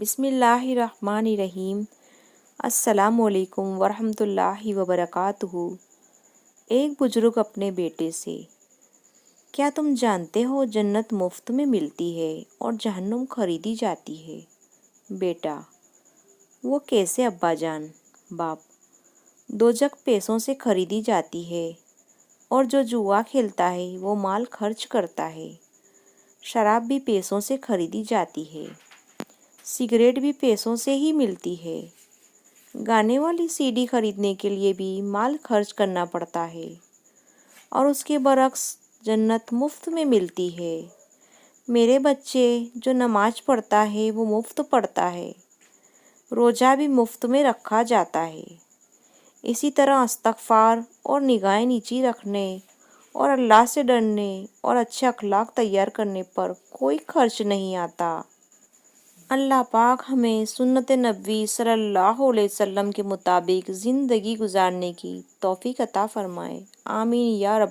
بسم اللہ الرحمن الرحیم۔ السلام علیکم ورحمۃ اللہ وبرکاتہ۔ ایک بزرگ اپنے بیٹے سے: کیا تم جانتے ہو جنت مفت میں ملتی ہے اور جہنم خریدی جاتی ہے؟ بیٹا: وہ کیسے ابا جان؟ باپ: دوزخ پیسوں سے خریدی جاتی ہے، اور جو جوا کھیلتا ہے وہ مال خرچ کرتا ہے۔ شراب بھی پیسوں سے خریدی جاتی ہے، سگریٹ بھی پیسوں سے ہی ملتی ہے، گانے والی سی ڈی خریدنے کے لیے بھی مال خرچ کرنا پڑتا ہے، اور اس کے برعکس جنت مفت میں ملتی ہے۔ میرے بچے، جو نماز پڑھتا ہے وہ مفت پڑھتا ہے، روزہ بھی مفت میں رکھا جاتا ہے۔ اسی طرح استغفار اور نگاہیں نیچی رکھنے اور اللہ سے ڈرنے اور اچھے اخلاق تیار کرنے پر کوئی خرچ نہیں آتا۔ اللہ پاک ہمیں سنت نبوی صلی اللہ علیہ وسلم کے مطابق زندگی گزارنے کی توفیق عطا فرمائے، آمین یا رب۔